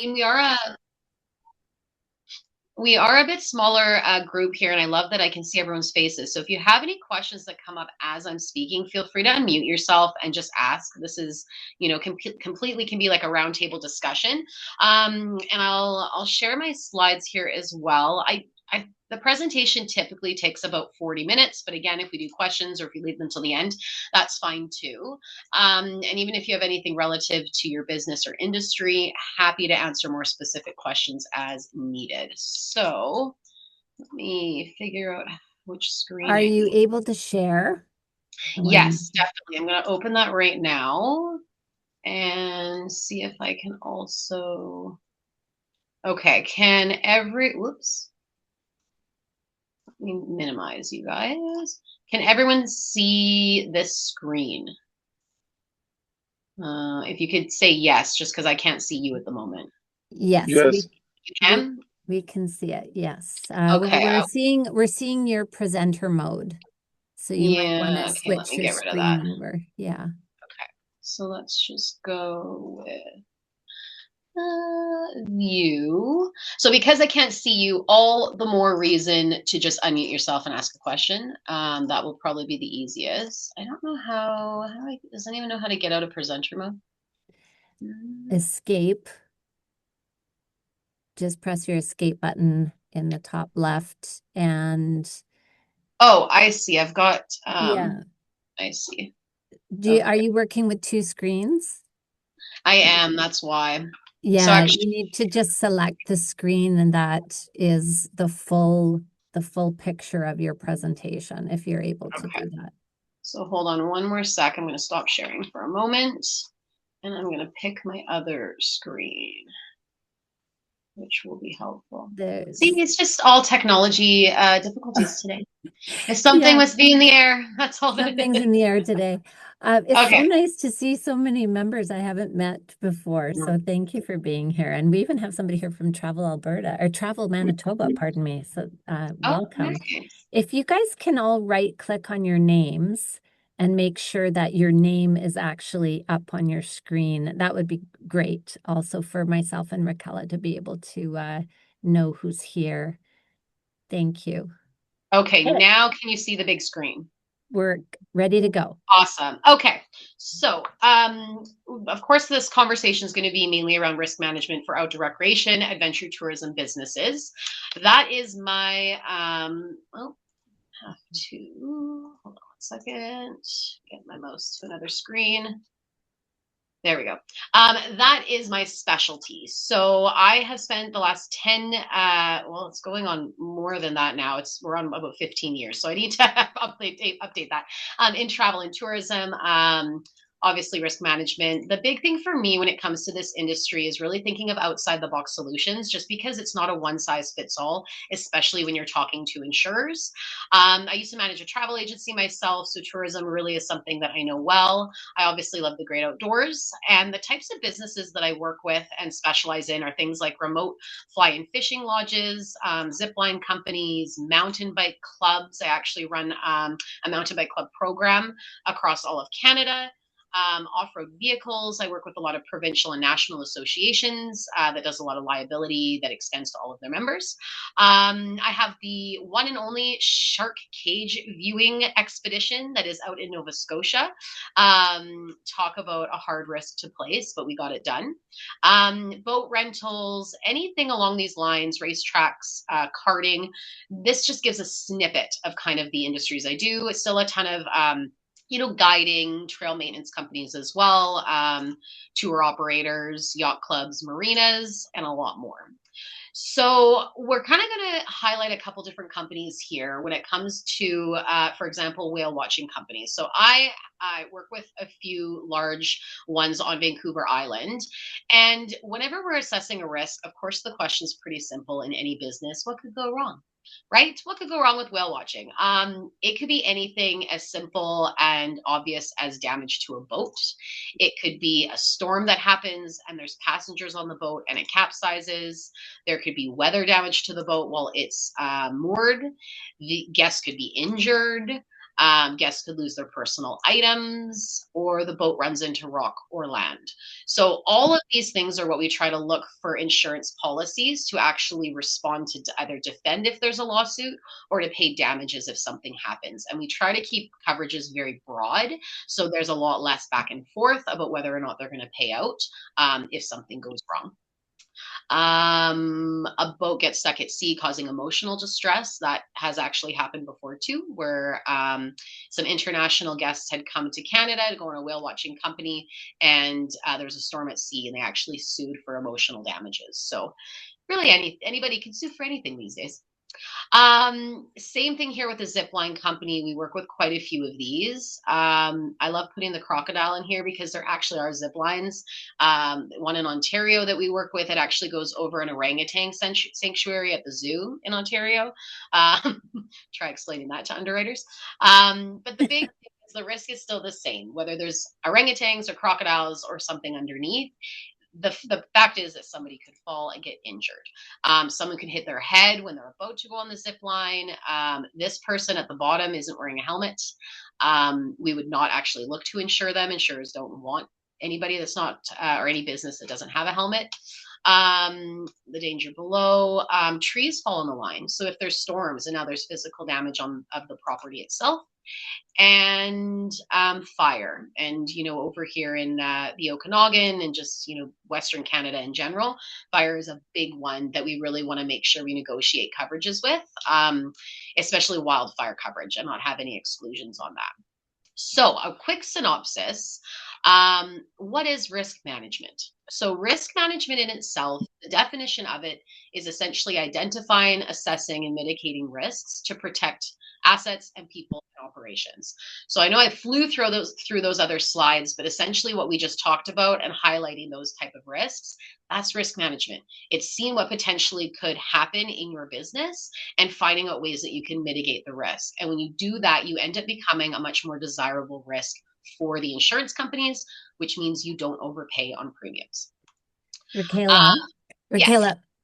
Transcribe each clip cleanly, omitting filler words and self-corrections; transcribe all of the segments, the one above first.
mean, we are a bit smaller group here, and I love that I can see everyone's faces. So if you have any questions that come up as I'm speaking, feel free to unmute yourself and just ask. This is, completely can be like a roundtable discussion. And I'll share my slides here as well. The presentation typically takes about 40 minutes, but again, if we do questions or if you leave them till the end, that's fine too. And even if you have anything relative to your business or industry, happy to answer more specific questions as needed. So let me figure out which screen Are I you need. able to share? Yes, definitely. I'm going to open that right now and see if I can also. Okay, whoops, let me minimize you guys. Can everyone see this screen? If you could say yes, just because I can't see you at the moment. Yes, Yes. You we can? we can see it. Yes. Well, Okay. we're seeing your presenter mode, so you might want to Yeah, okay, let switch me your get rid of that. screen over. Yeah. Okay, so let's just go with view. So because I can't see you, all the more reason to just unmute yourself and ask a question. That will probably be the easiest. I don't know does anyone know how to get out of presenter mode? Escape. Just press your escape button in the top left, and Oh, I see. yeah. I see. Are Okay. you working with two screens? I am, that's why. So Yeah, actually, you need to just select the screen, and that is the full picture of your presentation if you're able to okay. do that. So hold on one more sec. I'm going to stop sharing for a moment and I'm going to pick my other screen, which will be helpful. See, There's it's just all technology difficulties today. If something yeah, must be in the air, that's all that it something's is. in the air today. It's so Okay. nice to see so many members I haven't met before. So thank you for being here. And we even have somebody here from Travel Alberta or Travel Manitoba, pardon me. So Oh, welcome. nice. If you guys can all right click on your names and make sure that your name is actually up on your screen, that would be great. Also for myself and Rachela to be able to know who's here. Thank you. Okay, Okay, now can you see the big screen? we're ready to go. Awesome. Okay. So, of course, this conversation is going to be mainly around risk management for outdoor recreation, adventure tourism businesses. That is my, well, have to, hold on 1 second, get my mouse to another screen. There we go. That is my specialty. So I have spent the last 10, well, it's going on more than that now. We're on about 15 years. So I need to update that in travel and tourism. Obviously, risk management. The big thing for me when it comes to this industry is really thinking of outside the box solutions, just because it's not a one size fits all, especially when you're talking to insurers. I used to manage a travel agency myself, so tourism really is something that I know well. I obviously love the great outdoors, and the types of businesses that I work with and specialize in are things like remote fly and fishing lodges, zip line companies, mountain bike clubs. I actually run a mountain bike club program across all of Canada. Off-road vehicles. I work with a lot of provincial and national associations that does a lot of liability that extends to all of their members. I have the one and only shark cage viewing expedition that is out in Nova Scotia. Talk about a hard risk to place, but we got it done. Boat rentals, anything along these lines, racetracks, karting. This just gives a snippet of kind of the industries I do. It's still a ton of guiding, trail maintenance companies as well, tour operators, yacht clubs, marinas, and a lot more. So we're kind of going to highlight a couple different companies here when it comes to, for example, whale watching companies. So I work with a few large ones on Vancouver Island. And whenever we're assessing a risk, of course, the question is pretty simple in any business. What could go wrong? Right? What could go wrong with whale watching? It could be anything as simple and obvious as damage to a boat. It could be a storm that happens and there's passengers on the boat and it capsizes. There could be weather damage to the boat while it's moored. The guests could be injured. Guests could lose their personal items, or the boat runs into rock or land. So all of these things are what we try to look for insurance policies to actually respond to either defend if there's a lawsuit or to pay damages if something happens. And we try to keep coverages very broad, so there's a lot less back and forth about whether or not they're going to pay out if something goes wrong. A boat gets stuck at sea causing emotional distress. That has actually happened before too, where some international guests had come to Canada to go on a whale watching company, and there was a storm at sea, and they actually sued for emotional damages. So really anybody can sue for anything these days. Same thing here with the zipline company. We work with quite a few of these. I love putting the crocodile in here because there actually are zip lines. One in Ontario that we work with, it actually goes over an orangutan sanctuary at the zoo in Ontario. Try explaining that to underwriters. But the big thing is the risk is still the same, whether there's orangutans or crocodiles or something underneath. The fact is that somebody could fall and get injured. Someone could hit their head when they're about to go on the zip line. This person at the bottom isn't wearing a helmet. We would not actually look to insure them. Insurers don't want anybody that's not, or any business that doesn't have a helmet. The danger below, trees fall on the line. So if there's storms and now there's physical damage of the property itself, and fire. And, over here in the Okanagan and just, Western Canada in general, fire is a big one that we really want to make sure we negotiate coverages with, especially wildfire coverage, and not have any exclusions on that. So a quick synopsis. What is risk management? So risk management in itself, the definition of it is essentially identifying, assessing, and mitigating risks to protect assets and people and operations. So I know I flew through those other slides, but essentially what we just talked about and highlighting those type of risks, that's risk management. It's seeing what potentially could happen in your business and finding out ways that you can mitigate the risk. And when you do that, you end up becoming a much more desirable risk for the insurance companies, which means you don't overpay on premiums. Rachela,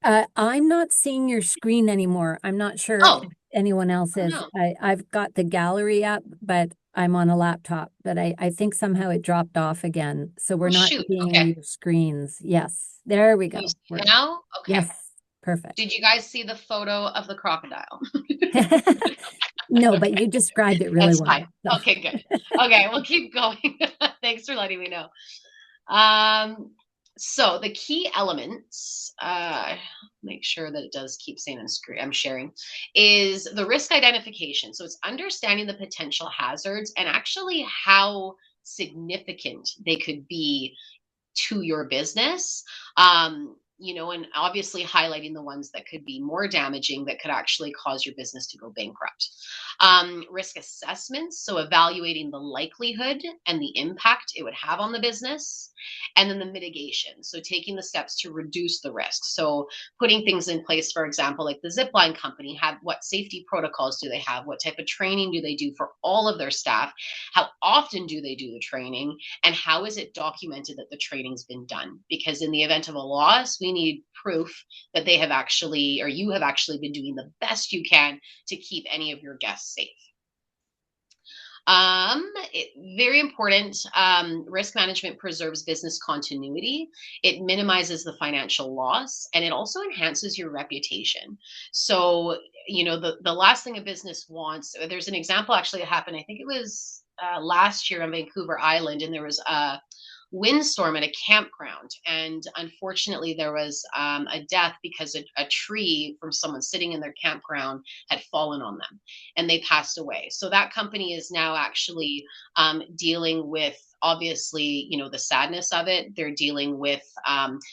Yes. I'm not seeing your screen anymore. I'm not sure Oh, if anyone else is. no. I've got the gallery up, but I'm on a laptop. But I think somehow it dropped off again. So we're Oh, not shoot. seeing Okay. your screens. Yes, there we Can you go. see it now? Okay. Yes, perfect. Did you guys see the photo of the crocodile? No, but you described it really That's well. fine. So. Okay, good. Okay, we'll keep going. Thanks for letting me know. So the key elements, make sure that it does keep saying I'm sharing, is the risk identification. So it's understanding the potential hazards and actually how significant they could be to your business. And obviously highlighting the ones that could be more damaging, that could actually cause your business to go bankrupt. Risk assessments, so evaluating the likelihood and the impact it would have on the business. And then the mitigation, so taking the steps to reduce the risk. So putting things in place, for example, like the zipline company, what safety protocols do they have? What type of training do they do for all of their staff? How often do they do the training? And how is it documented that the training's been done? Because in the event of a loss, we need proof that they have actually, or you have actually been doing the best you can to keep any of your guests safe. Very important. Risk management preserves business continuity. It minimizes the financial loss, and it also enhances your reputation. So, the last thing a business wants, there's an example actually that happened, I think it was last year on Vancouver Island, and there was a windstorm at a campground, and unfortunately there was a death because a tree from someone sitting in their campground had fallen on them, and they passed away. So that company is now actually dealing with, obviously, the sadness of it. They're dealing with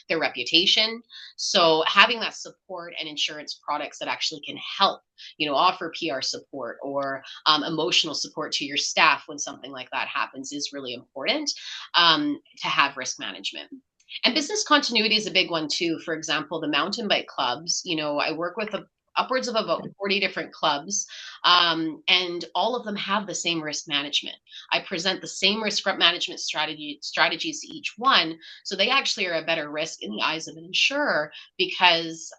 their reputation. So having that support and insurance products that actually can help, offer PR support or emotional support to your staff when something like that happens is really important, to have risk management. And business continuity is a big one too. For example, the mountain bike clubs, I work with upwards of about 40 different clubs And all of them have the same risk management. I present the same risk management strategies to each one. So they actually are a better risk in the eyes of an insurer because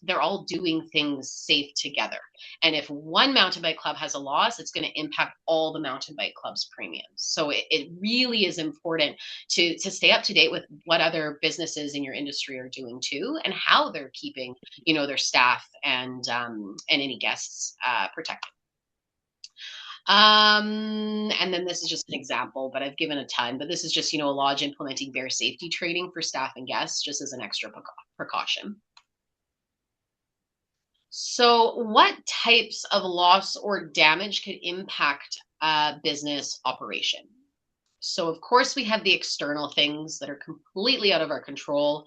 they're all doing things safe together. And if one mountain bike club has a loss, it's going to impact all the mountain bike club's premiums. So it really is important to stay up to date with what other businesses in your industry are doing too, and how they're keeping, their staff and any guests protected. And then this is just an example, but I've given a ton, but this is just, a lodge implementing bear safety training for staff and guests, just as an extra precaution. So what types of loss or damage could impact a business operation? So of course we have the external things that are completely out of our control.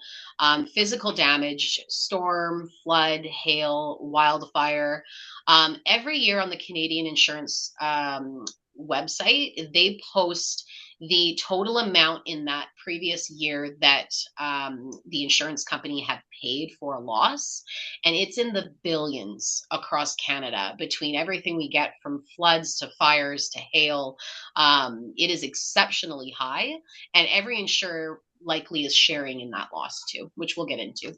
Physical damage, storm, flood, hail, wildfire. Every year on the Canadian Insurance website, they post the total amount in that previous year that the insurance company had paid for a loss. And it's in the billions across Canada between everything we get from floods to fires to hail. It is exceptionally high, and every insurer likely is sharing in that loss too, which we'll get into.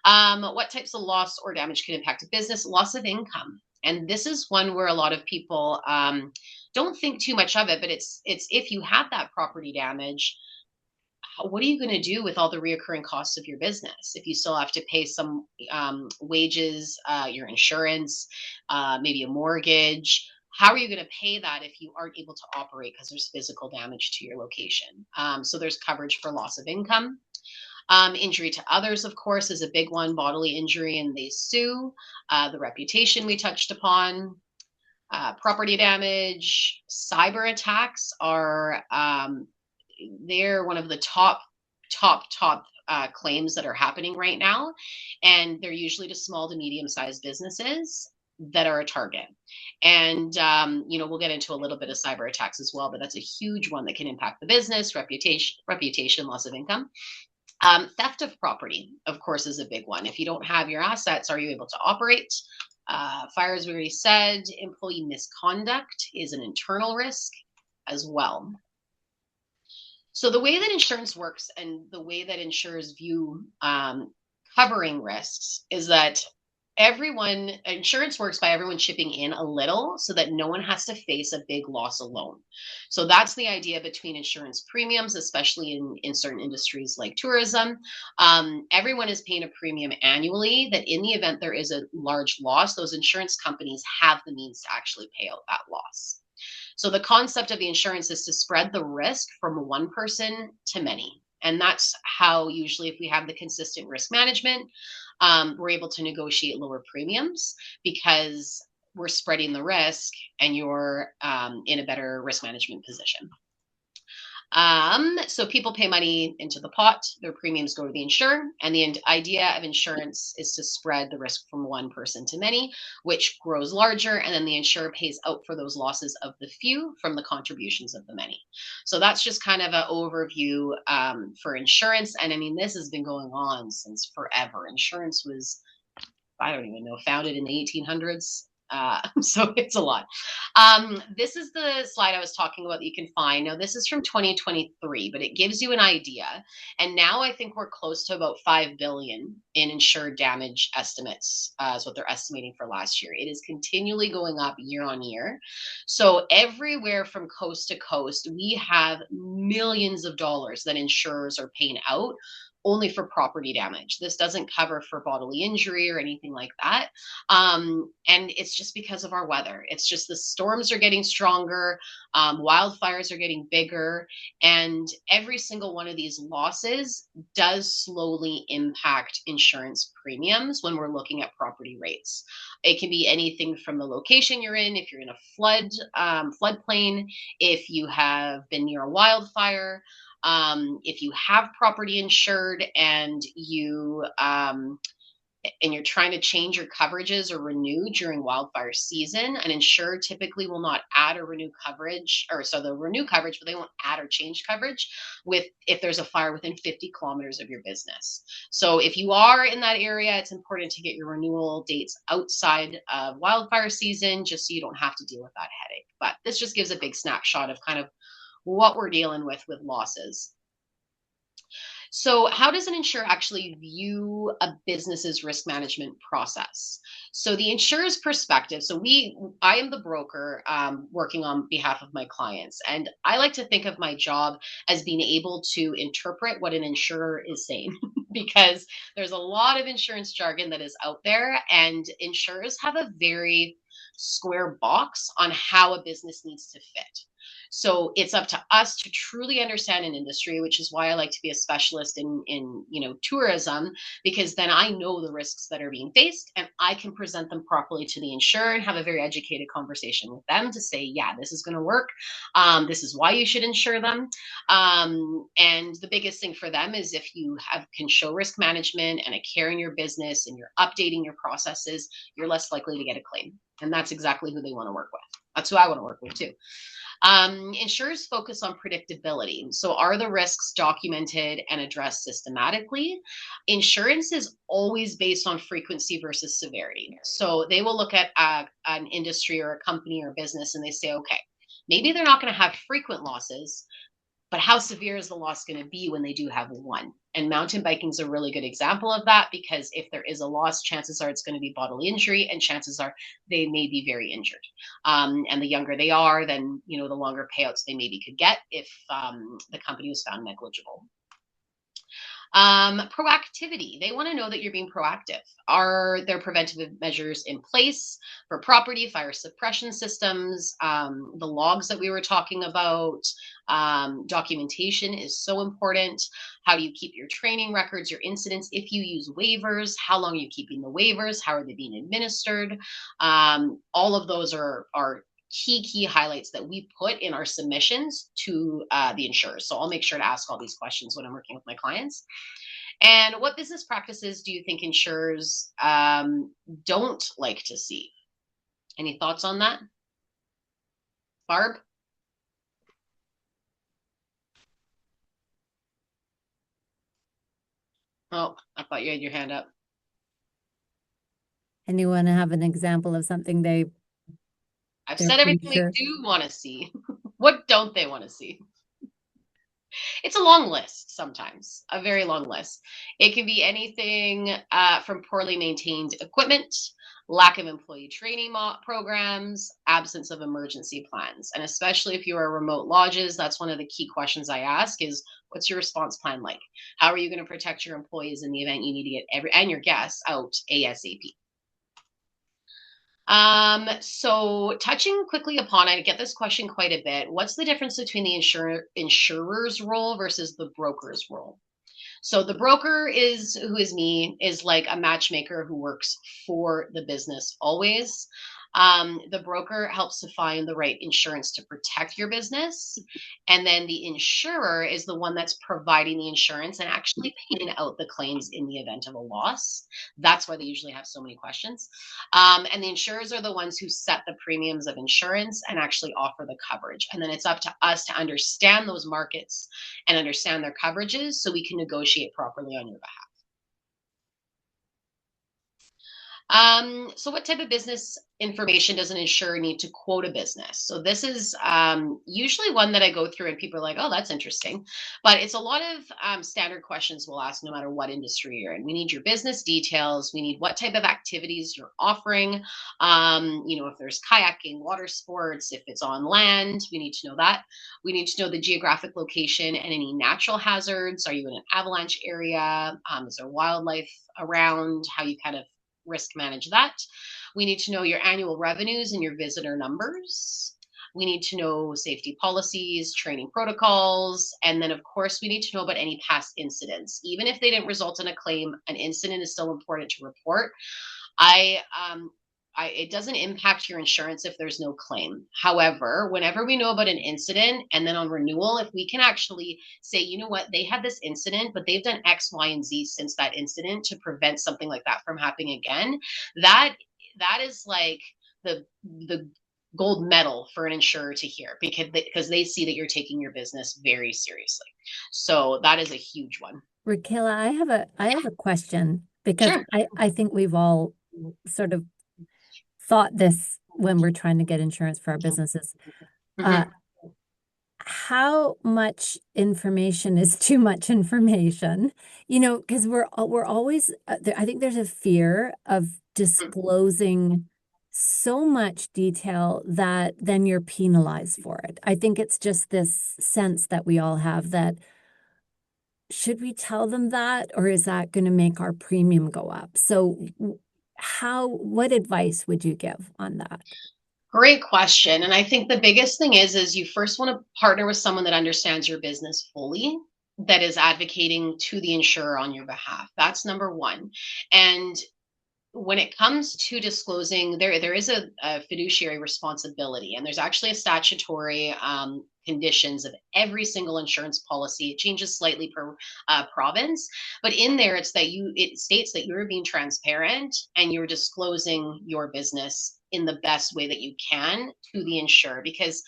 What types of loss or damage could impact a business? Loss of income. And this is one where a lot of people don't think too much of it, but it's if you have that property damage, what are you going to do with all the reoccurring costs of your business? If you still have to pay some wages, your insurance, maybe a mortgage, how are you going to pay that if you aren't able to operate because there's physical damage to your location? So there's coverage for loss of income. Injury to others, of course, is a big one, bodily injury, and they sue. The reputation we touched upon. Property damage, cyber attacks are they're one of the top claims that are happening right now, and they're usually to small to medium-sized businesses that are a target. And we'll get into a little bit of cyber attacks as well, but that's a huge one that can impact the business, reputation, loss of income. Theft of property, of course, is a big one. If you don't have your assets, are you able to operate? Fires, we already said. Employee misconduct is an internal risk as well. So the way that insurance works and the way that insurers view covering risks is that insurance works by everyone chipping in a little so that no one has to face a big loss alone. So that's the idea between insurance premiums, especially in certain industries like tourism. Everyone is paying a premium annually that in the event there is a large loss, those insurance companies have the means to actually pay out that loss. So the concept of the insurance is to spread the risk from one person to many. And that's how usually if we have the consistent risk management, we're able to negotiate lower premiums because we're spreading the risk and you're in a better risk management position. So people pay money into the pot, their premiums go to the insurer, and the idea of insurance is to spread the risk from one person to many, which grows larger, and then the insurer pays out for those losses of the few from the contributions of the many. So that's just kind of an overview for insurance. And I mean, this has been going on since forever. Insurance was, I don't even know, founded in the 1800s. So it's a lot. This is the slide I was talking about that you can find. Now, this is from 2023, but it gives you an idea. And now I think we're close to about 5 billion in insured damage estimates, is what they're estimating for last year. It is continually going up year on year. So everywhere from coast to coast, we have millions of dollars that insurers are paying out only for property damage. This doesn't cover for bodily injury or anything like that. And it's just because of our weather. It's just the storms are getting stronger, wildfires are getting bigger, and every single one of these losses does slowly impact insurance premiums when we're looking at property rates. It can be anything from the location you're in, if you're in a floodplain, if you have been near a wildfire, if you have property insured and you and you're trying to change your coverages or renew during wildfire season, an insurer typically will not add or renew coverage, or so they'll renew coverage, but they won't add or change coverage with if there's a fire within 50 kilometers of your business. So if you are in that area, it's important to get your renewal dates outside of wildfire season, just so you don't have to deal with that headache. But this just gives a big snapshot of kind of what we're dealing with losses. So how does an insurer actually view a business's risk management process? So the insurer's perspective, I am the broker working on behalf of my clients, and I like to think of my job as being able to interpret what an insurer is saying because there's a lot of insurance jargon that is out there, and insurers have a very square box on how a business needs to fit. So it's up to us to truly understand an industry, which is why I like to be a specialist in tourism, because then I know the risks that are being faced and I can present them properly to the insurer and have a very educated conversation with them to say, yeah, this is going to work. This is why you should insure them. And the biggest thing for them is if you can show risk management and a care in your business and you're updating your processes, you're less likely to get a claim. And that's exactly who they want to work with. That's who I want to work with too. Insurers focus on predictability. So are the risks documented and addressed systematically? Insurance is always based on frequency versus severity. So they will look at an industry or a company or a business and they say, okay, maybe they're not going to have frequent losses, but how severe is the loss going to be when they do have one? And mountain biking is a really good example of that, because if there is a loss, chances are it's going to be bodily injury, and chances are they may be very injured. And the younger they are, then the longer payouts they maybe could get if the company was found negligible. Proactivity. They want to know that you're being proactive. Are there preventative measures in place for property, fire suppression systems, the logs that we were talking about? Documentation is so important. How do you keep your training records, your incidents? If you use waivers, how long are you keeping the waivers? How are they being administered? All of those are key highlights that we put in our submissions to the insurers. So I'll make sure to ask all these questions when I'm working with my clients. And what business practices do you think insurers don't like to see? Any thoughts on that? Barb? Oh, I thought you had your hand up. Anyone have an example of something I've they're said everything sure they do want to see. What don't they want to see? It's a long list sometimes, a very long list. It can be anything from poorly maintained equipment, lack of employee training programs, absence of emergency plans. And especially if you are remote lodges, that's one of the key questions I ask is, what's your response plan like? How are you going to protect your employees in the event you need to get and your guests out ASAP? So touching quickly upon, I get this question quite a bit. What's the difference between the insurer's role versus the broker's role? So the broker who is me, is like a matchmaker who works for the business always. The broker helps to find the right insurance to protect your business. And then the insurer is the one that's providing the insurance and actually paying out the claims in the event of a loss. That's why they usually have so many questions. And the insurers are the ones who set the premiums of insurance and actually offer the coverage. And then it's up to us to understand those markets and understand their coverages so we can negotiate properly on your behalf. So what type of business information does an insurer need to quote a business? So this is usually one that I go through and people are like, oh, that's interesting. But it's a lot of standard questions we'll ask no matter what industry you're in. We need your business details. We need what type of activities you're offering. If there's kayaking, water sports, if it's on land, we need to know that. We need to know the geographic location and any natural hazards. Are you in an avalanche area? Is there wildlife around? How you kind of risk manage that. We need to know your annual revenues and your visitor numbers. We need to know safety policies, training protocols, and then of course we need to know about any past incidents. Even if they didn't result in a claim, an incident is still important to report. I it doesn't impact your insurance if there's no claim. However, whenever we know about an incident and then on renewal, if we can actually say, you know what, they had this incident, but they've done X, Y, and Z since that incident to prevent something like that from happening again, that that is like the gold medal for an insurer to hear, because they see that you're taking your business very seriously. So that is a huge one. Rachela, I have a question because Sure. I think we've all sort of thought this when we're trying to get insurance for our businesses. Uh, Mm-hmm. how much information is too much information? You know, because we're always I think there's a fear of disclosing so much detail that then you're penalized for it. I think it's just this sense that we all have that should we tell them that, or is that going to make our premium go up? So what advice would you give on that? Great question. And I think the biggest thing is you first want to partner with someone that understands your business fully, that is advocating to the insurer on your behalf. That's number one. And when it comes to disclosing, there is a fiduciary responsibility, and there's actually a statutory conditions of every single insurance policy. It changes slightly per province, but in there it states that you're being transparent and you're disclosing your business in the best way that you can to the insurer, because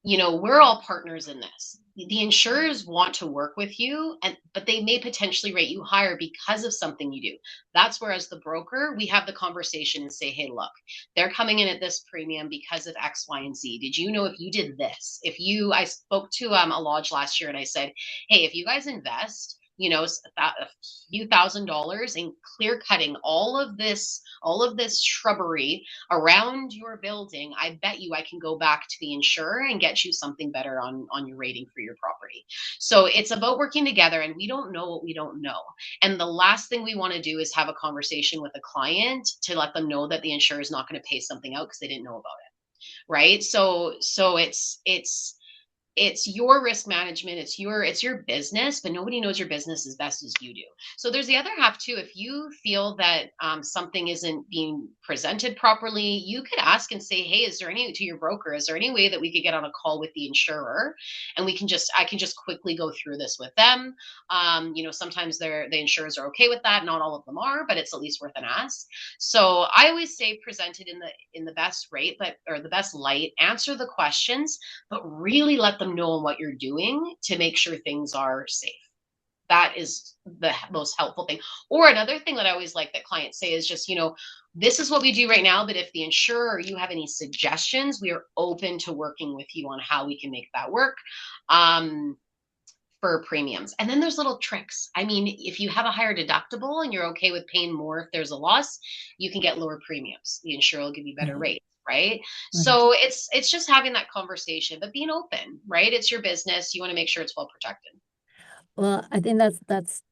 we're all partners in this. The insurers want to work with you, but they may potentially rate you higher because of something you do. That's where, as the broker, we have the conversation and say, hey, look, they're coming in at this premium because of X, Y, and Z. Did you know if you did this? I spoke to a lodge last year and I said, hey, if you guys invest, a few $1,000s in clear cutting all of this shrubbery around your building, I bet you I can go back to the insurer and get you something better on your rating for your property. So it's about working together, and we don't know what we don't know. And the last thing we want to do is have a conversation with a client to let them know that the insurer is not going to pay something out because they didn't know about it. Right. So it's your risk management, it's your business, but nobody knows your business as best as you do. So there's the other half too. If you feel that something isn't being presented properly, you could ask and say, hey, is there any way that we could get on a call with the insurer, and I can just quickly go through this with them. Sometimes the insurers are okay with that, not all of them are, but it's at least worth an ask. So I always say present it in the best rate, or the best light, answer the questions, but really let them know what you're doing to make sure things are safe. That is the most helpful thing. Or another thing that I always like that clients say is just, this is what we do right now, but if the insurer or you have any suggestions, we are open to working with you on how we can make that work. For premiums. And then there's little tricks. I mean, if you have a higher deductible and you're okay with paying more if there's a loss, you can get lower premiums. The insurer will give you better Right, rates, right? right. So it's just having that conversation, but being open, right? It's your business. You want to make sure it's well protected. Well, I think that's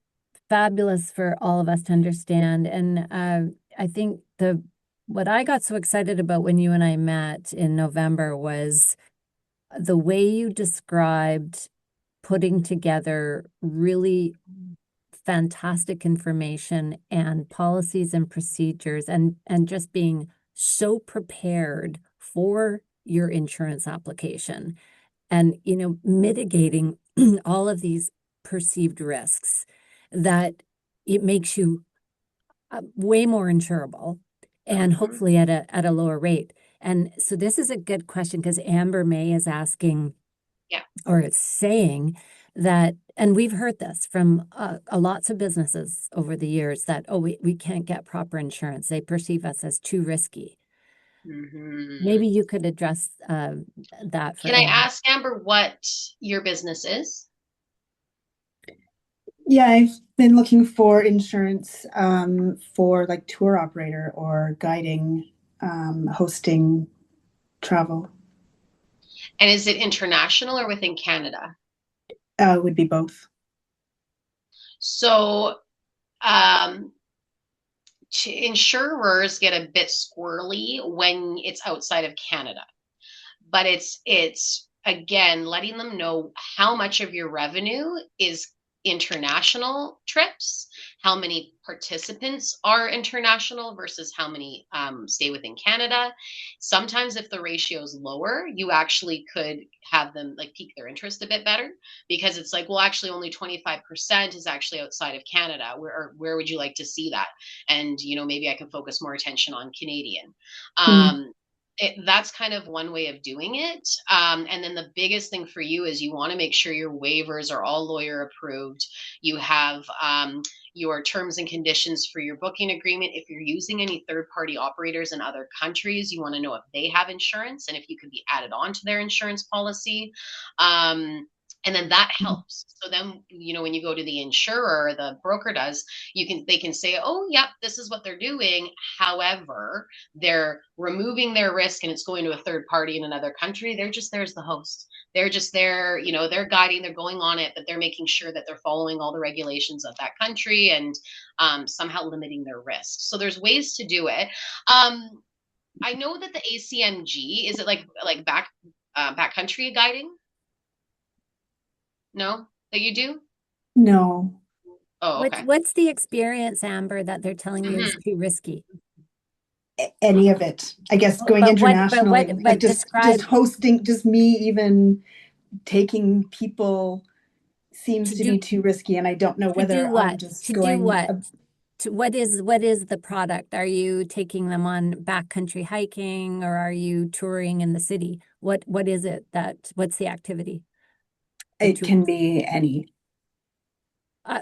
fabulous for all of us to understand. And I think the what I got so excited about when you and I met in November was the way you described putting together really fantastic information and policies and procedures, and just being so prepared for your insurance application, and mitigating all of these perceived risks, that it makes you way more insurable, and Mm-hmm. hopefully at a lower rate. And so this is a good question, because Amber May is asking, Yeah. or it's saying that, and we've heard this from lots of businesses over the years, that, oh, we can't get proper insurance. They perceive us as too risky. Mm-hmm. Maybe you could address that for Can I Amber. ask, Amber, what your business is? Yeah, I've been looking for insurance for like tour operator or guiding, hosting travel. And is it international or within Canada? Would be both. So um, insurers get a bit squirrely when it's outside of Canada, but it's again letting them know how much of your revenue is international trips, how many participants are international versus how many stay within Canada. Sometimes if the ratio is lower, you actually could have them like pique their interest a bit better, because it's like, well, actually only 25% is actually outside of Canada. Where would you like to see that? And, maybe I can focus more attention on Canadian. Mm. That's kind of one way of doing it. And then the biggest thing for you is you want to make sure your waivers are all lawyer approved. You have your terms and conditions for your booking agreement. If you're using any third-party operators in other countries, you want to know if they have insurance and if you could be added on to their insurance policy. And then that helps. So then, when you go to the insurer, the broker does, they can say, oh, yep, this is what they're doing. However, they're removing their risk and it's going to a third party in another country. They're just there as the host. They're just there, they're guiding, they're going on it, but they're making sure that they're following all the regulations of that country and somehow limiting their risk. So there's ways to do it. I know that the ACMG, is it like backcountry guiding? No, that you do? No. Oh, okay. What's the experience, Amber, that they're telling you is too risky? Any of it, I guess, going But internationally, but like just hosting, just me even taking people seems to be too risky, and I don't know whether I'm just going. What is the product? Are you taking them on backcountry hiking, or are you touring in the city? What is it what's the activity? It can be any.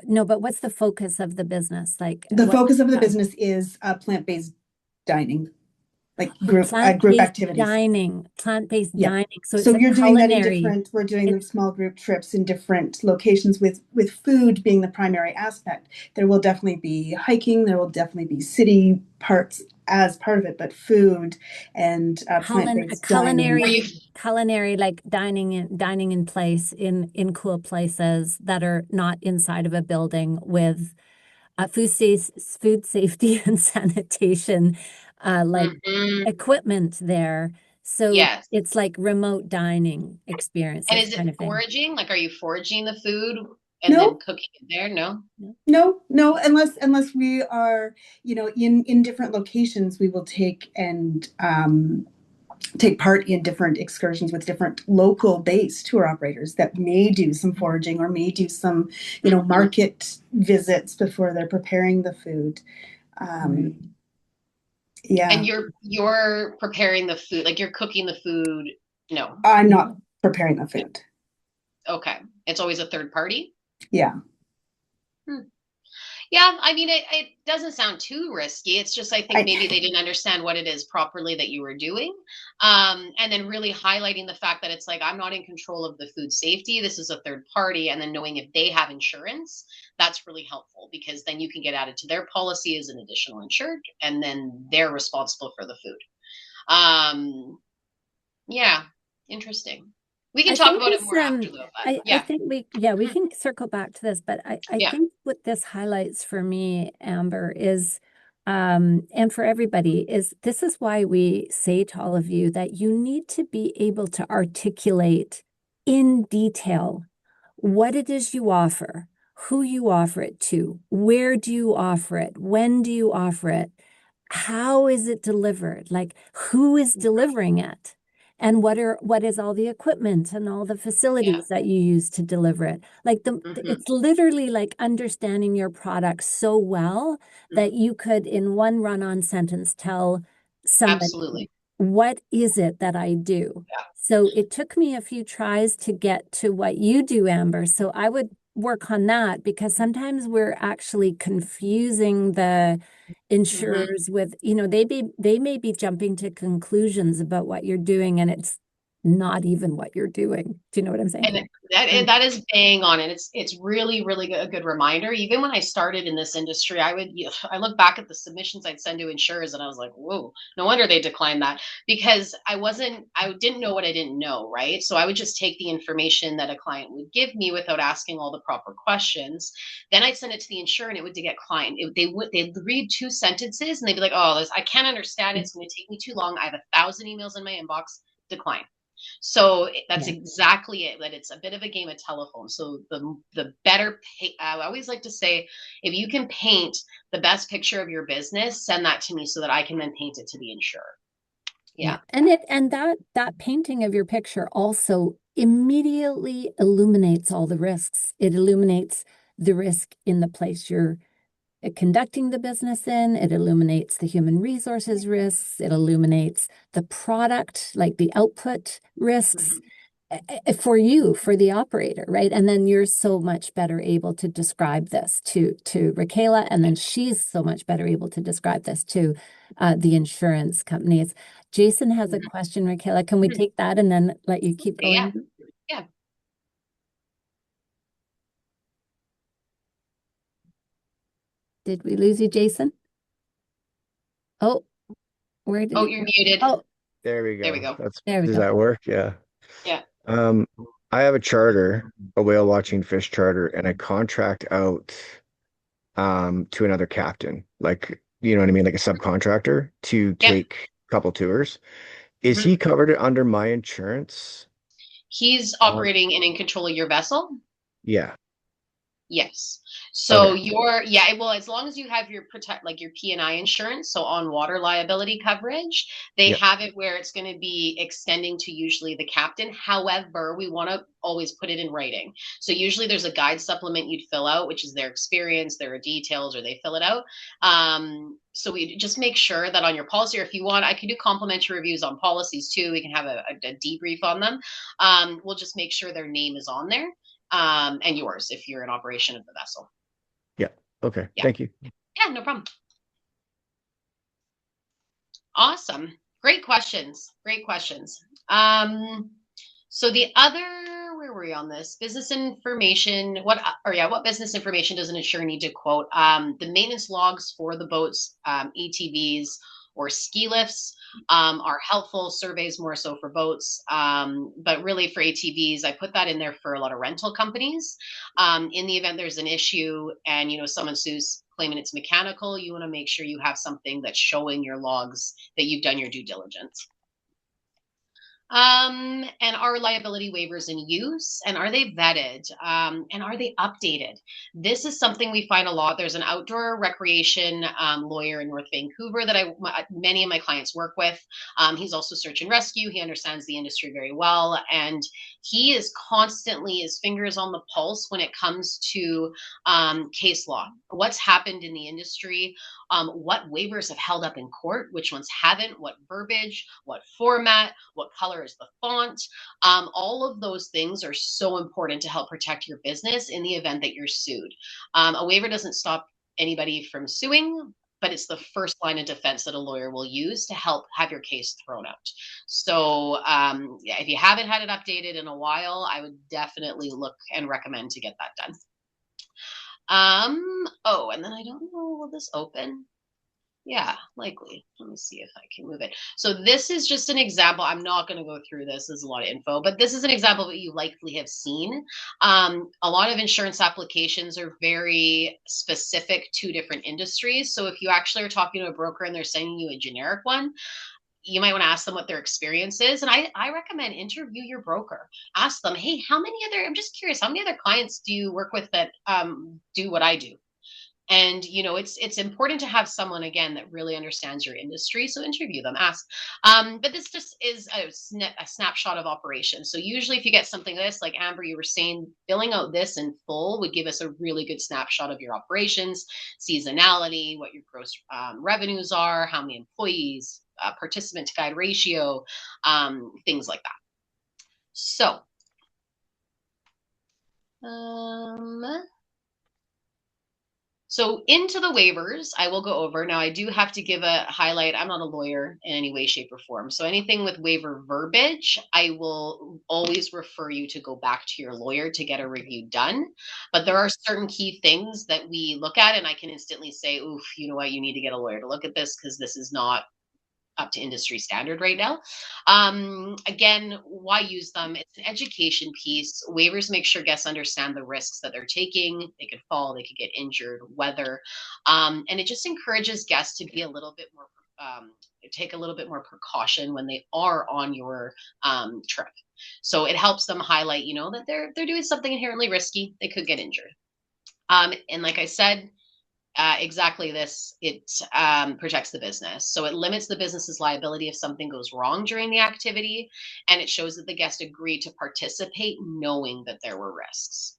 No, but what's the focus of the business? Like the focus of the business is plant-based dining, like group activities. Plant-based dining. So it's you're doing that in different. We're doing them small group trips in different locations with food being the primary aspect. There will definitely be hiking. There will definitely be city parts as part of it, but food and plant-based culinary, like dining in place in cool places that are not inside of a building with food safety and sanitation equipment there. So yes. It's like remote dining experiences. And is it foraging? Like, are you foraging the food and then cooking it there? No, unless we are, in different locations, we will take part in different excursions with different local based tour operators that may do some foraging or may do some, market visits before they're preparing the food. Yeah. And you're preparing the food, like you're cooking the food? No. I'm not preparing the food. Okay. It's always a third party? Yeah. Yeah, I mean, it doesn't sound too risky. It's just, I think maybe they didn't understand what it is properly that you were doing. And then really highlighting the fact that it's like, I'm not in control of the food safety. This is a third party. And then knowing if they have insurance, that's really helpful, because then you can get added to their policy as an additional insured, and then they're responsible for the food. Yeah, interesting. We can talk about it more after, though. But I think we can circle back to this, but I think what this highlights for me, Amber, is, and for everybody, is this is why we say to all of you that you need to be able to articulate in detail what it is you offer, who you offer it to, where do you offer it, when do you offer it, how is it delivered, like who is delivering it? And what is all the equipment and all the facilities that you use to deliver it? Like it's literally like understanding your product so well that you could, in one run-on sentence, tell somebody, absolutely, what is it that I do? Yeah. So it took me a few tries to get to what you do, Amber. So I would work on that, because sometimes we're actually confusing the insurers with, they may be jumping to conclusions about what you're doing, and it's not even what you're doing. Do you know what I'm saying? And that is bang on it. It's really, really a good reminder. Even when I started in this industry, I look back at the submissions I'd send to insurers and I was like, whoa, no wonder they declined that, because I didn't know what I didn't know, right? So I would just take the information that a client would give me without asking all the proper questions. Then I'd send it to the insurer and it would get client. They'd read 2 sentences and they'd be like, oh, I can't understand it. It's going to take me too long. I have 1,000 emails in my inbox. Decline. So that's Yeah. exactly it. That it's a bit of a game of telephone. So the better, I always like to say, if you can paint the best picture of your business, send that to me so that I can then paint it to the insurer. Yeah. And that painting of your picture also immediately illuminates all the risks. It illuminates the risk in the place you're conducting the business in. It illuminates the human resources risks. It illuminates the product, like the output risks for you, for the operator, right? And then you're so much better able to describe this to Rachela, and then she's so much better able to describe this to the insurance companies. Jason has a question, Rachela. Can we take that and then let you keep Yeah. going? Yeah. Did we lose you, Jason? Oh, where did Oh, he you're go? muted. Oh, There we There we go. go. there we Does go. that work? Yeah. Yeah. Um, I have a charter, a whale watching fish charter, and I contract out to another captain, like you know what I mean, like a subcontractor to Yeah. take a couple tours. Is Mhm. he covered under my insurance? He's operating and in control of your vessel. Yeah. Yes. So Okay. well, as long as you have your like your P&I insurance, so on water liability coverage, they Yeah. have it where it's going to be extending to usually the captain. However, we want to always put it in writing. So usually there's a guide supplement you'd fill out, which is their experience, their details, or they fill it out. So we just make sure that on your policy, or if you want, I can do complimentary reviews on policies too. We can have a debrief on them. We'll just make sure their name is on there. And yours if you're in operation of the vessel. Yeah. Okay. Yeah. Thank you. Yeah, no problem. Awesome. Great questions. Great questions. So the other, where were we on this? Business information. What business information does an insurer need to quote? The maintenance logs for the boats, ATVs, or ski lifts are helpful. Surveys more so for boats, but really for ATVs, I put that in there for a lot of rental companies. In the event there's an issue and someone sues claiming it's mechanical, you want to make sure you have something that's showing your logs that you've done your due diligence. And are liability waivers in use, and are they vetted, and are they updated? This is something we find a lot. There's an outdoor recreation lawyer in North Vancouver that many of my clients work with. He's also search and rescue. He understands the industry very well, and he is constantly, his fingers on the pulse when it comes to case law. What's happened in the industry, what waivers have held up in court, which ones haven't, what verbiage, what format, what color is the font. All of those things are so important to help protect your business in the event that you're sued. A waiver doesn't stop anybody from suing, but it's the first line of defense that a lawyer will use to help have your case thrown out. So if you haven't had it updated in a while, I would definitely look and recommend to get that done. And then I don't know, will this open? Yeah, likely. Let me see if I can move it. So this is just an example. I'm not going to go through this. There's a lot of info, but this is an example that you likely have seen. A lot of insurance applications are very specific to different industries. So if you actually are talking to a broker and they're sending you a generic one, you might want to ask them what their experience is. And I recommend interview your broker. Ask them, hey, I'm just curious, how many other clients do you work with that do what I do? And it's important to have someone again that really understands your industry. So interview them, ask. But this just is a snapshot of operations. So usually, if you get something like this, like Amber, you were saying, filling out this in full would give us a really good snapshot of your operations, seasonality, what your gross revenues are, how many employees, participant to guide ratio, things like that. So. So into the waivers, I will go over. Now, I do have to give a highlight. I'm not a lawyer in any way, shape, or form. So anything with waiver verbiage, I will always refer you to go back to your lawyer to get a review done. But there are certain key things that we look at, and I can instantly say, oof, you know what, you need to get a lawyer to look at this because this is not up to industry standard right now. Again, why use them? It's an education piece. Waivers make sure guests understand the risks that they're taking. They could fall, they could get injured, weather. And it just encourages guests to be a little bit more take a little bit more precaution when they are on your trip. So it helps them highlight, that they're doing something inherently risky. They could get injured. And like I said, exactly this, it protects the business. So it limits the business's liability if something goes wrong during the activity, and it shows that the guest agreed to participate knowing that there were risks.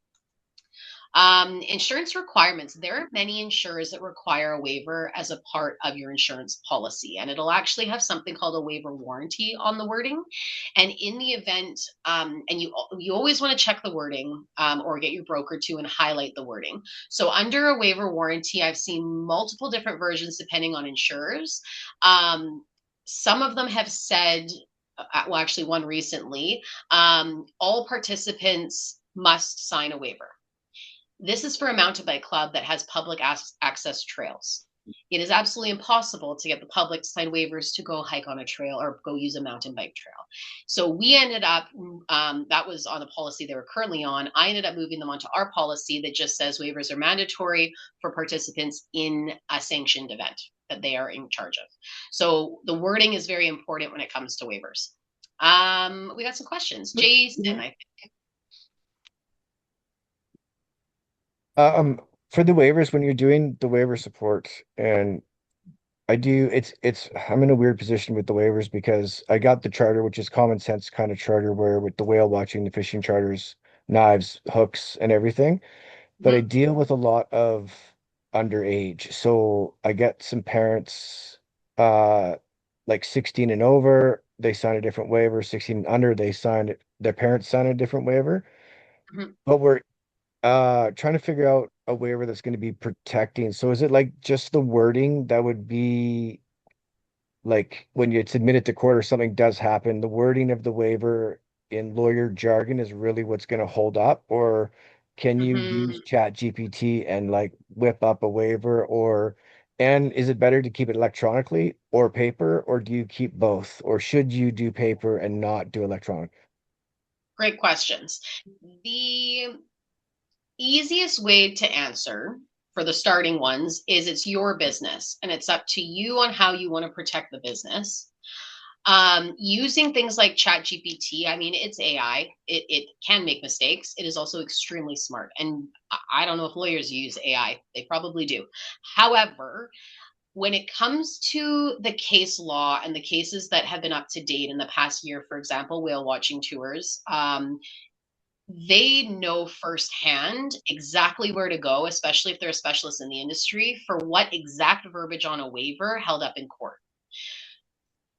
Insurance requirements. There are many insurers that require a waiver as a part of your insurance policy, and it'll actually have something called a waiver warranty on the wording. And in the event, and you always want to check the wording or get your broker to and highlight the wording. So under a waiver warranty, I've seen multiple different versions depending on insurers. Some of them have said, well, actually one recently, all participants must sign a waiver. This is for a mountain bike club that has public access trails. It is absolutely impossible to get the public to sign waivers to go hike on a trail or go use a mountain bike trail. So we ended up, that was on the policy they were currently on. I ended up moving them onto our policy that just says waivers are mandatory for participants in a sanctioned event that they are in charge of. So the wording is very important when it comes to waivers. We got some questions. Jason, I think. For the waivers, when you're doing the waiver support, and I'm in a weird position with the waivers because I got the charter, which is common sense kind of charter, where with the whale watching, the fishing charters, knives, hooks, and everything. But I deal with a lot of underage. So I get some parents, like 16 and over, they sign a different waiver. 16 and under, their parents sign a different waiver. But we're trying to figure out a waiver that's going to be protecting. So is it like just the wording that would be like when it's admitted to court or something does happen, the wording of the waiver in lawyer jargon is really what's going to hold up? Or can you use Chat GPT and like whip up a waiver? And is it better to keep it electronically or paper, or do you keep both? Or should you do paper and not do electronic? Great questions. The easiest way to answer for the starting ones is it's your business and it's up to you on how you want to protect the business. Using things like ChatGPT, I mean, it's AI. It can make mistakes. It is also extremely smart. And I don't know if lawyers use AI. They probably do. However, when it comes to the case law and the cases that have been up to date in the past year, for example, whale watching tours, they know firsthand exactly where to go, especially if they're a specialist in the industry, for what exact verbiage on a waiver held up in court.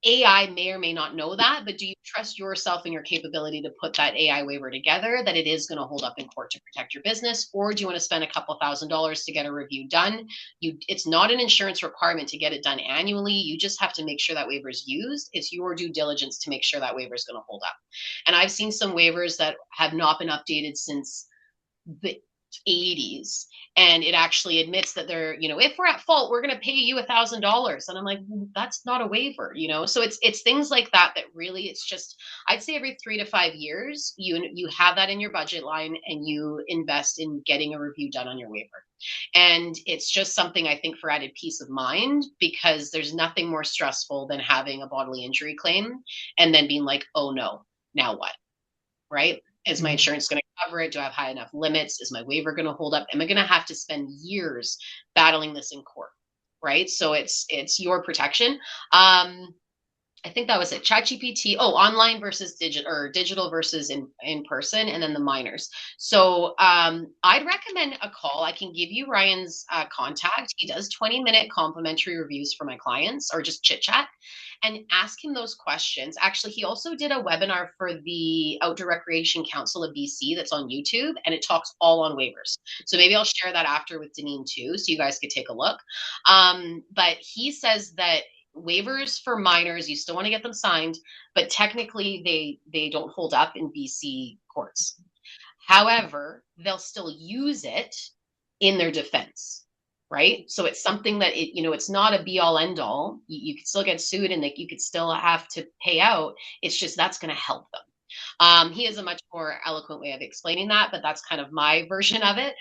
AI may or may not know that, but do you trust yourself and your capability to put that AI waiver together that it is going to hold up in court to protect your business? Or do you want to spend a couple $1,000s to get a review done? It's not an insurance requirement to get it done annually. You just have to make sure that waiver is used. It's your due diligence to make sure that waiver is going to hold up. And I've seen some waivers that have not been updated since the 80s, and it actually admits that they're, if we're at fault, we're going to pay you $1,000. And I'm like, that's not a waiver, so it's things like that really, it's just, I'd say every 3 to 5 years you have that in your budget line and you invest in getting a review done on your waiver. And it's just something I think for added peace of mind, because there's nothing more stressful than having a bodily injury claim and then being like, oh no, now what? Right? Is my insurance going to cover it? Do I have high enough limits? Is my waiver going to hold up? Am I going to have to spend years battling this in court? Right? So it's your protection. I think that was it. ChatGPT. Oh, online versus digital, or digital versus in person, and then the minors. So I'd recommend a call. I can give you Ryan's contact. He does 20-minute complimentary reviews for my clients, or just chit chat, and ask him those questions. Actually, he also did a webinar for the Outdoor Recreation Council of BC that's on YouTube, and it talks all on waivers. So maybe I'll share that after with Deneen too, so you guys could take a look. But he says that waivers for minors, you still want to get them signed, but technically they don't hold up in BC courts. However, they'll still use it in their defense, right? So it's something that it's not a be all end all. You could still get sued and you could still have to pay out. It's just that's going to help them. He has a much more eloquent way of explaining that, but that's kind of my version of it.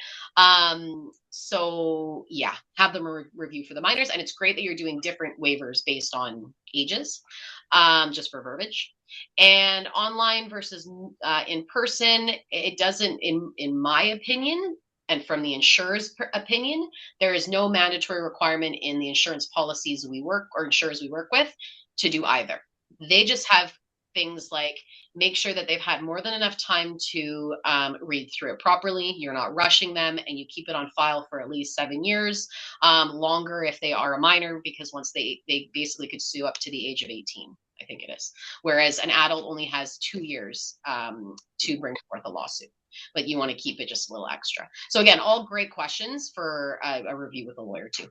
So yeah, have them review for the minors, and it's great that you're doing different waivers based on ages, just for verbiage. And online versus in person, it doesn't, in my opinion, and from the insurer's opinion, there is no mandatory requirement in the insurance policies we work or insurers we work with to do either. They just have things like make sure that they've had more than enough time to read through it properly. You're not rushing them, and you keep it on file for at least 7 years, longer if they are a minor, because once they basically could sue up to the age of 18. I think it is. Whereas an adult only has 2 years to bring forth a lawsuit, but you want to keep it just a little extra. So again, all great questions for a review with a lawyer too.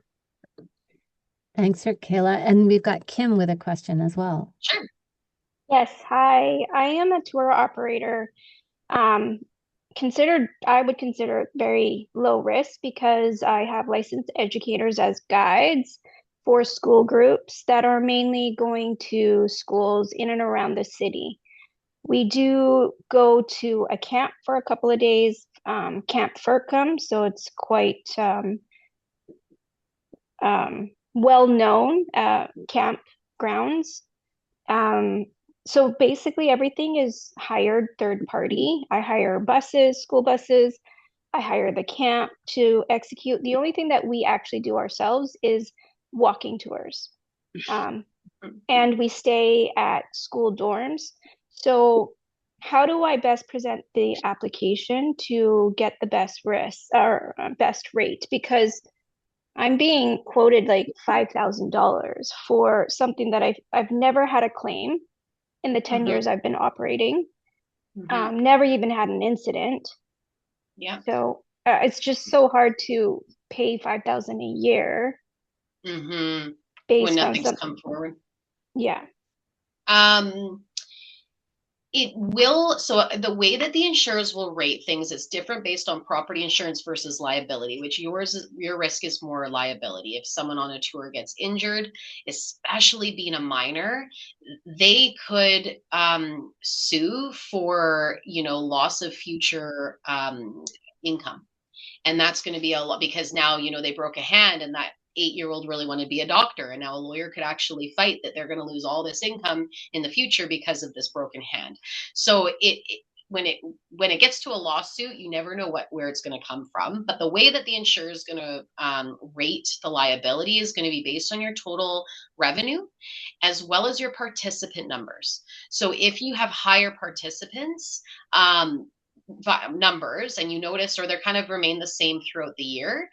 Thanks, Rachela. And we've got Kim with a question as well. Sure. Yes, hi. I am a tour operator. I would consider it very low risk because I have licensed educators as guides for school groups that are mainly going to schools in and around the city. We do go to a camp for a couple of days, Camp Fircum, so it's quite well-known campgrounds. So basically everything is hired third party. I hire buses, school buses. I hire the camp to execute. The only thing that we actually do ourselves is walking tours. And we stay at school dorms. So how do I best present the application to get the best risk or best rate? Because I'm being quoted like $5,000 for something that I've never had a claim in the 10 years I've been operating. Never even had an incident. Yeah. So it's just so hard to pay $5,000 a year based when on nothing's something. come forward. Yeah. It will, so the way that the insurers will rate things is different based on property insurance versus liability, which your risk is more liability. If someone on a tour gets injured, especially being a minor, they could sue for, loss of future income. And that's going to be a lot because now, they broke a hand and that 8-year-old really wanted to be a doctor, and now a lawyer could actually fight that they're going to lose all this income in the future because of this broken hand. So when it gets to a lawsuit, you never know where it's going to come from. But the way that the insurer is going to rate the liability is going to be based on your total revenue as well as your participant numbers. So if you have higher participants numbers and you notice, or they're kind of remain the same throughout the year,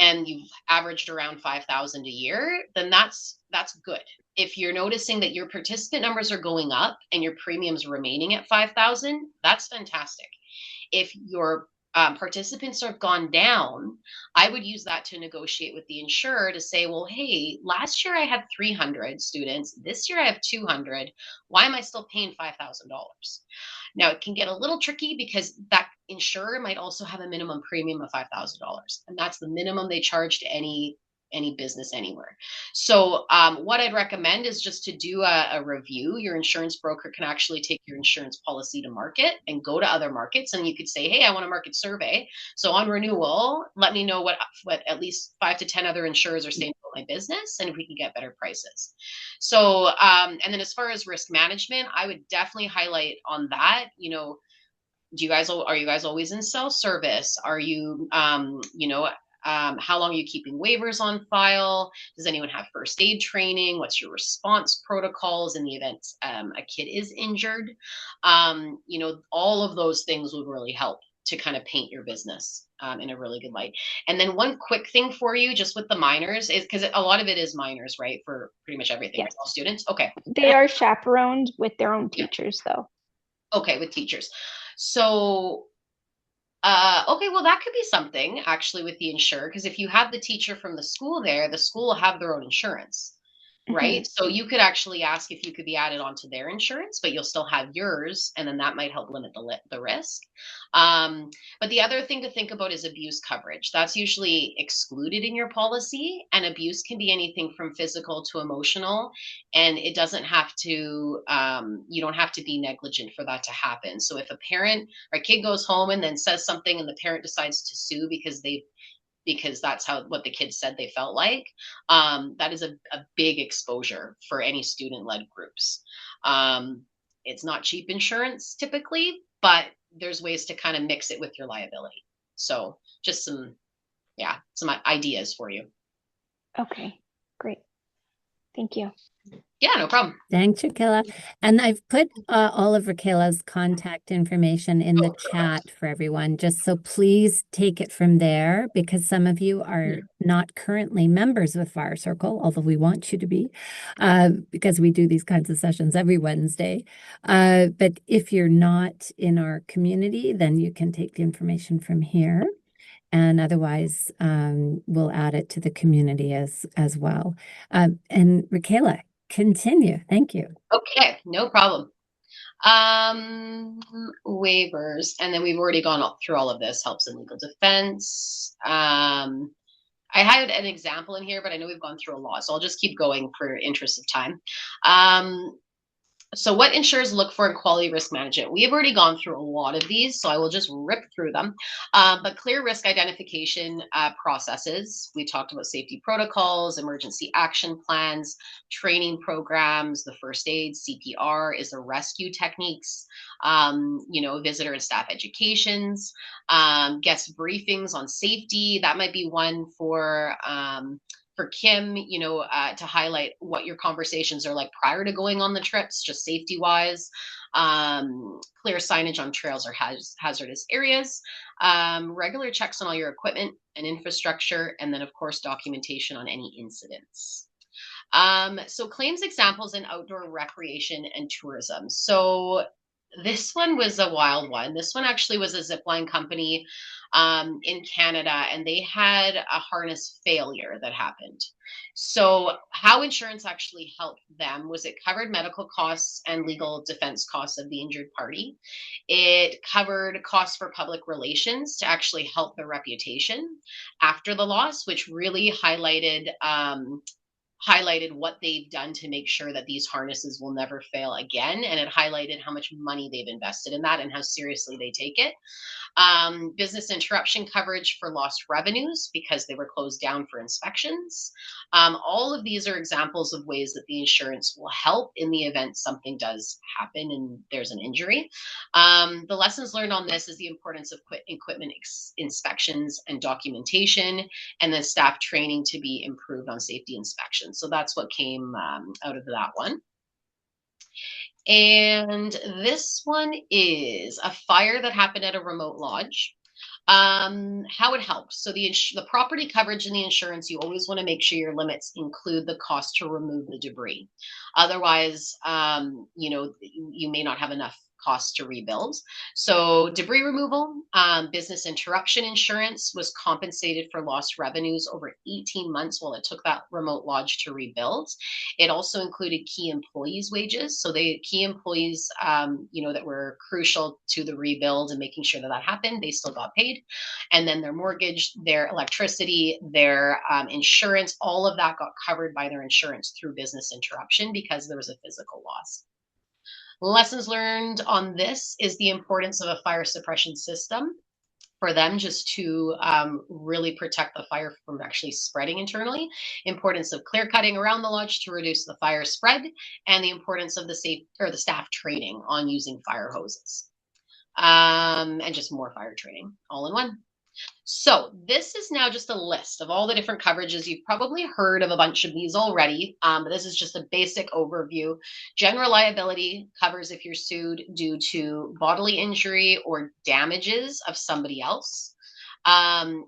and you've averaged around 5,000 a year, then that's good. If you're noticing that your participant numbers are going up and your premiums remaining at 5,000, that's fantastic. If your participants have gone down, I would use that to negotiate with the insurer to say, well, hey, last year I had 300 students. This year I have 200. Why am I still paying $5,000? Now, it can get a little tricky because that insurer might also have a minimum premium of $5,000, and that's the minimum they charge to any business anywhere. So what I'd recommend is just to do a review. Your insurance broker can actually take your insurance policy to market and go to other markets, and you could say, hey, I want a market survey. So on renewal, let me know what at least 5 to 10 other insurers are saying about my business, and if we can get better prices. So and then as far as risk management, I would definitely highlight on that. Are you guys always in self-service? Are you how long are you keeping waivers on file? Does anyone have first aid training? What's your response protocols in the event a kid is injured? All of those things would really help to kind of paint your business in a really good light. And then one quick thing for you, just with the minors, is because a lot of it is minors, right? For pretty much everything, Yes. All students. Okay. They are chaperoned with their own teachers, though. Okay, with teachers. So okay, well, that could be something actually with the insurer, because if you have the teacher from the school there, the school will have their own insurance. right? So you could actually ask if you could be added onto their insurance, but you'll still have yours, and then that might help limit the risk. But the other thing to think about is abuse coverage. That's usually excluded in your policy, and abuse can be anything from physical to emotional, and it doesn't have to, you don't have to be negligent for that to happen. So if a parent or a kid goes home and then says something and the parent decides to sue because that's what the kids said they felt like, that is a big exposure for any student-led groups. It's not cheap insurance typically, but there's ways to kind of mix it with your liability. So just some ideas for you. Okay, great. Thank you. Yeah, no problem. Thanks, Rachela. And I've put all of Rachela's contact information in the chat for everyone, just so please take it from there, because some of you are not currently members with Firecircle, although we want you to be, because we do these kinds of sessions every Wednesday. But if you're not in our community, then you can take the information from here. And otherwise, we'll add it to the community as well. And Rachela, continue. Thank you. Okay, no problem. Waivers, and then we've already gone through all of this. Helps in legal defense. I had an example in here, but I know we've gone through a lot, so I'll just keep going for interest of time. So what insurers look for in quality risk management? We have already gone through a lot of these, so I will just rip through them. But clear risk identification processes. We talked about safety protocols, emergency action plans, training programs, the first aid, CPR, is the rescue techniques, visitor and staff educations, guest briefings on safety. That might be one for Kim, to highlight what your conversations are like prior to going on the trips, just safety wise, clear signage on trails or hazardous areas, regular checks on all your equipment and infrastructure, and then of course documentation on any incidents. So claims examples in outdoor recreation and tourism. So this one was a wild one. This one actually was a zipline company in Canada, and they had a harness failure that happened. So how insurance actually helped them was it covered medical costs and legal defense costs of the injured party. It covered costs for public relations to actually help their reputation after the loss, which really highlighted what they've done to make sure that these harnesses will never fail again. And it highlighted how much money they've invested in that and how seriously they take it. Business interruption coverage for lost revenues because they were closed down for inspections. All of these are examples of ways that the insurance will help in the event something does happen and there's an injury. The lessons learned on this is the importance of equipment inspections and documentation, and then staff training to be improved on safety inspections. So that's what came out of that one. And this one is a fire that happened at a remote lodge. How it helps. So the property coverage and the insurance, you always want to make sure your limits include the cost to remove the debris. Otherwise, you may not have enough costs to rebuild. So debris removal, business interruption insurance was compensated for lost revenues over 18 months while it took that remote lodge to rebuild. It also included key employees' wages. So the key employees, that were crucial to the rebuild and making sure that happened, they still got paid. And then their mortgage, their electricity, their insurance, all of that got covered by their insurance through business interruption because there was a physical loss. Lessons learned on this is the importance of a fire suppression system for them just to really protect the fire from actually spreading internally, importance of clear cutting around the lodge to reduce the fire spread, and the importance of the staff training on using fire hoses, and just more fire training all in one. So this is now just a list of all the different coverages. You've probably heard of a bunch of these already, but this is just a basic overview. General liability covers if you're sued due to bodily injury or damages of somebody else.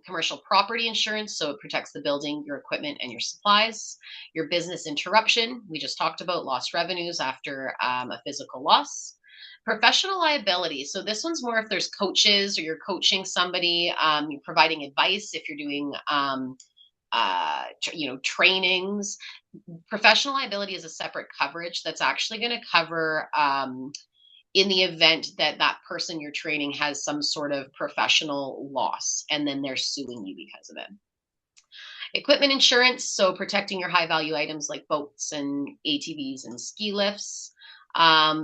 Commercial property insurance, so it protects the building, your equipment, and your supplies. Your business interruption, we just talked about lost revenues after a physical loss. Professional liability. So this one's more if there's coaches or you're coaching somebody, you're providing advice if you're doing trainings. Professional liability is a separate coverage that's actually going to cover in the event that that person you're training has some sort of professional loss and then they're suing you because of it. Equipment insurance, so protecting your high value items like boats and ATVs and ski lifts.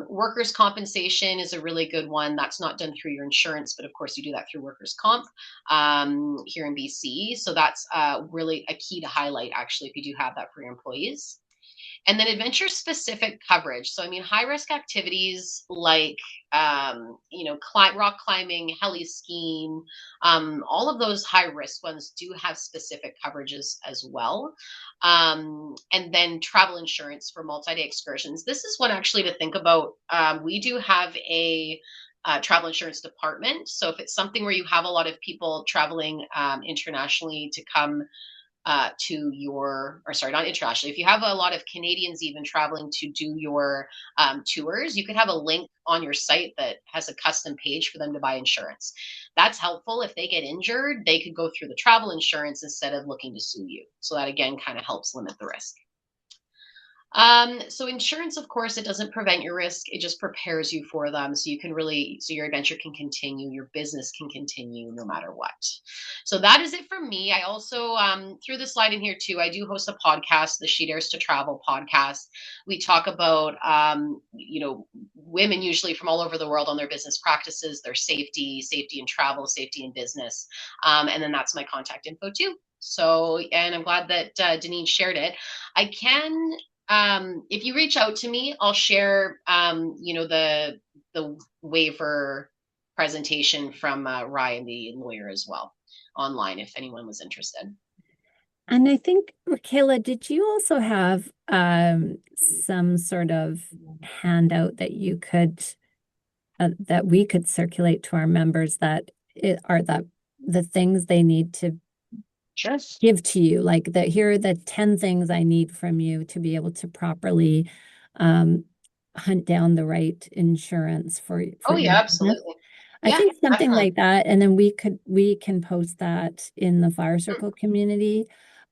Workers' compensation is a really good one. That's not done through your insurance, but of course you do that through workers' comp here in BC. So that's really a key to highlight, actually, if you do have that for your employees. And then adventure specific coverage. So, I mean, high risk activities like, rock climbing, heli skiing, all of those high risk ones do have specific coverages as well. And then travel insurance for multi-day excursions. This is one actually to think about. We do have a travel insurance department. So if it's something where you have a lot of people traveling internationally to come not internationally, if you have a lot of Canadians even traveling to do your tours, you could have a link on your site that has a custom page for them to buy insurance. That's helpful. If they get injured, they could go through the travel insurance instead of looking to sue you. So that again kind of helps limit the risk. So insurance, of course, it doesn't prevent your risk. It just prepares you for them. So your adventure can continue, your business can continue no matter what. So that is it for me. I also, threw the slide in here too, I do host a podcast, the She Dares to Travel podcast. We talk about, women usually from all over the world on their business practices, their safety in travel, safety in business. And then that's my contact info too. So, and I'm glad that Denise shared it. I can, if you reach out to me, I'll share, the waiver presentation from Ryan, the lawyer, as well online if anyone was interested. And I think, Rachela, did you also have some sort of handout that you could that we could circulate to our members that are the things they need to give to you, like that here are the 10 things I need from you to be able to properly hunt down the right insurance for Oh your yeah, business? absolutely. I think something definitely. like that, and then we can post that in the Firecircle community.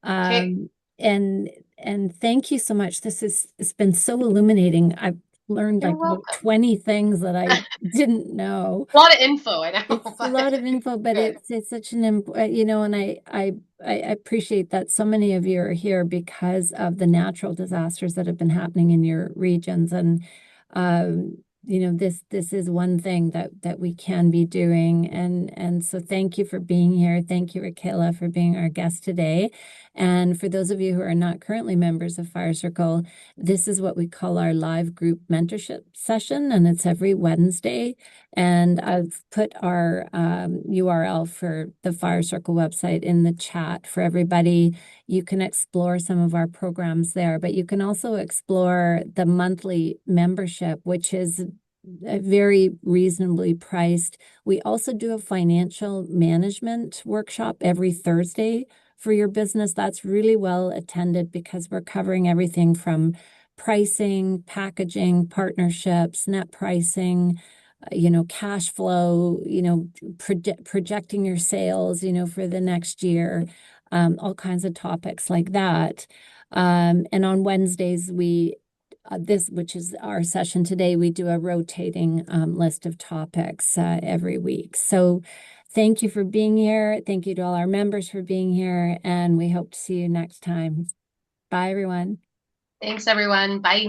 Okay. And thank you so much. It's been so illuminating. I've learned You're like about welcome. 20 things that I didn't know. A lot of info, I know. It's a lot of info, but Good. it's such an and I appreciate that so many of you are here because of the natural disasters that have been happening in your regions, and this is one thing that we can be doing, and so thank you for being here. Thank you, Rachela, for being our guest today. And for those of you who are not currently members of Firecircle, this is what we call our live group mentorship session, and it's every Wednesday. And I've put our URL for the Firecircle website in the chat for everybody. You can explore some of our programs there, but you can also explore the monthly membership, which is very reasonably priced. We also do a financial management workshop every Thursday for your business. That's really well attended because we're covering everything from pricing, packaging, partnerships, net pricing, cash flow, projecting your sales, for the next year, all kinds of topics like that. And on Wednesdays, which is our session today, we do a rotating list of topics every week. So thank you for being here. Thank you to all our members for being here, and we hope to see you next time. Bye, everyone. Thanks, everyone. Bye.